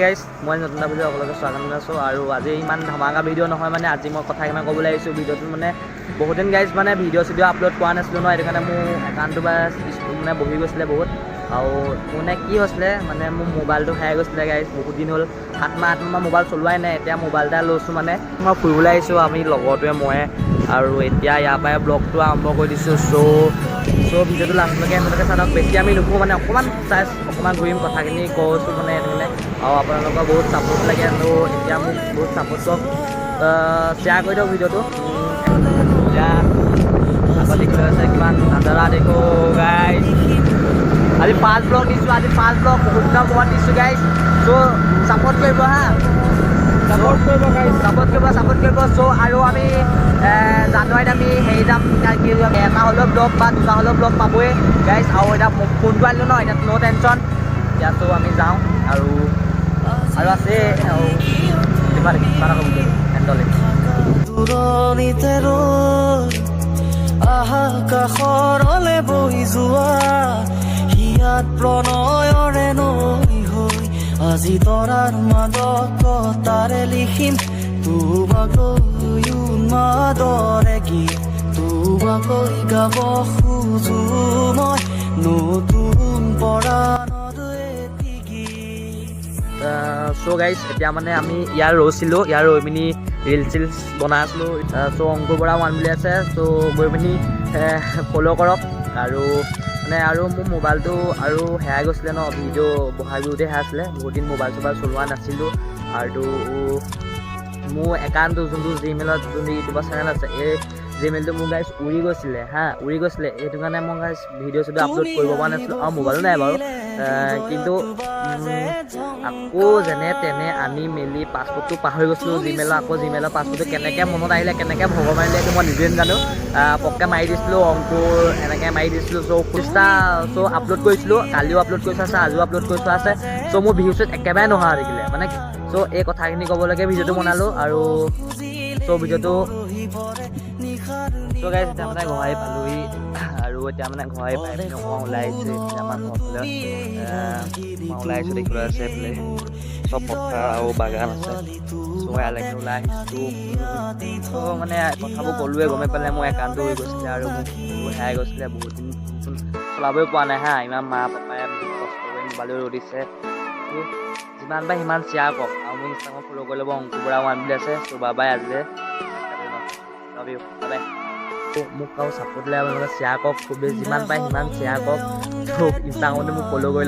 guys মই নতুন এটা ভিডিঅ' সকলোকে স্বাগতম জনাইছোঁ আৰু আজি ইমান ধামাকা ভিডিঅ' নহয় মানে আজি মই কথা কিমান ক'বলৈ আহিছোঁ ভিডিঅ'টো মানে বহুত দিন গাইজ মানে ভিডিঅ' আপলোড কৰা নাছিলোঁ ন সেইটো কাৰণে মোৰ একাউণ্টটো বা মানে বহি গৈছিলে বহুত আৰু মানে কি হৈছিলে মানে মোৰ মোবাইলটো হেৰাই গৈছিলে গাইজ বহুত দিন হ'ল 7 মাহ মোবাইল চলোৱাই নাই এতিয়া মোবাইল এটা লৈছোঁ মানে মই ফুৰিবলৈ আহিছোঁ আমি লগৰটোৱে মই আৰু এতিয়া ইয়াৰ পৰাই ব্লগটো আৰম্ভ কৰি দিছোঁ চ' ভিডিঅ'টো লাষ্টলৈকে এনেকৈ চাওক বেছি আমি নুফুৰোঁ মানে অকণমান ঘূৰিম কথাখিনি কৈছোঁ মানে সেইটো কাৰণে আৰু আপোনালোকৰ বহুত ছাপোৰ্ট লাগে আৰু এতিয়া মোক বহুত ছাপোৰ্ট কৰক শ্বেয়াৰ কৰি দিয়ক ভিডিঅ'টো এতিয়া আগত দেখিবলৈ আছে কিমান নাজাৰা দেখো গাইজ আজি 5 ব্লগ দিছোঁ আজি 5 ব্লগ বহুত দিনৰ মূৰত দিছোঁ গাইজ চ' ছাপোৰ্ট কৰিব হা ছাপোৰ্ট কৰিব চ' আৰু আমি জানুৱাৰীত আমি হেৰি যাম এটা হ'লেও ব্লগ বা দুটা হ'লেও ব্লগ পাবই গাইজ আৰু এতিয়া ফোনটো আনিলোঁ ন এতিয়া ন' টেনশ্যন এতিয়া চ' আমি যাওঁ আৰু আছে আকাশৰলে বহি যোৱা হিয়াত প্ৰণয়ৰে নৈ হৈ আজি তৰাৰ মাজত তাৰে লিখিম তোমাকৈ উন্মাদৰে গীত তোমাকৈ গাব খোজো মই নতুন পৰাণৰ এটি গীত চ' গাইজ এতিয়া মানে আমি ইয়াৰ ৰৈ পিনি ৰিলচ বনাই আছিলোঁ চ' অংকুৰ বৰা 1 বুলি আছে চ' গৈ পিনি ফ'ল' কৰক আৰু মানে আৰু মোৰ মোবাইলটো আৰু হেৰাই গৈছিলে ন ভিডিঅ' বহাই দিওঁতে হেৰাইছিলে বহুত দিন মোবাইল চলোৱা নাছিলোঁ আৰু মোৰ একাউণ্টটো যোনটো জিমেইলত যোনটো ইউটিউবৰ চেনেল আছে এই জিমেইলটো মোৰ গাইজ উৰি গৈছিলে সেইটো কাৰণে মই গাইজ ভিডিঅ' আপলোড কৰিব পৰা নাছিলোঁ আৰু মোবাইলো নাই বাৰু কিন্তু আকৌ যেনে তেনে আনি মেলি পাছপৰ্টটো পাহৰি গৈছিলোঁ জিমেইলৰ পাছপৰ্টটো কেনেকৈ মনত আহিলে কেনেকৈ ভগৱান আহিলে সেইটো মই নিজে নাজানো পককৈ মাৰি দিছিলোঁ অংকুৰ এনেকৈ মাৰি দিছিলোঁ চ' আপলোড কৰিছিলোঁ কালিও আপলোড কৰি থোৱা আছে আজিও আপলোড কৰি থোৱা আছে চ' মোৰ ভিউজত একেবাৰে নোহোৱা থাকিলে মানে চ' এই কথাখিনি ক'বলৈকে ভিডিঅ'টো বনালোঁ আৰু চ' ভিডিঅ'টো চ' গাইজ এতিয়া মানে ঘৰ পালোহি আৰু এতিয়া মানে ঘৰ পাই পিনি অকণমান ওলাই আহিছোঁ এতিয়া আমাৰ ঘৰফালে ওলাই আহিছোঁ দেখিবলৈ আছে এইফালে চব পথাৰ আৰু বাগান আছে চ' ইয়ালৈকে ওলাই আহিছোঁ চ' মানে কথাবোৰ ক'লোৱে গমে পালে মোৰ একাউণ্টটো হৈ গৈছিলে আৰু মোক হেৰাই গৈছিলে বহুত দিন চলাবই পোৱা নাই হা ইমান মা পাপাই কষ্ট কৰি মোবাইলো ৰৈ দিছে যিমান পাৰে সিমান শ্বেয়াৰ কৰক আৰু মোৰ ইনষ্টাগ্ৰামত ফ'ল' কৰি ল'ব অংকুৰ বৰা 1 বুলি আছে চ' বাবাই আজিলে লাভ ইউ বাবাই মোক আৰু ছাপোৰ্ট লাগে আপোনালোকে শ্বেয়াৰ কৰক খুবেই যিমান পাৰে সিমান শ্বেয়াৰ কৰক ইনষ্টাগ্ৰামতে মোক ফ'ল' কৰি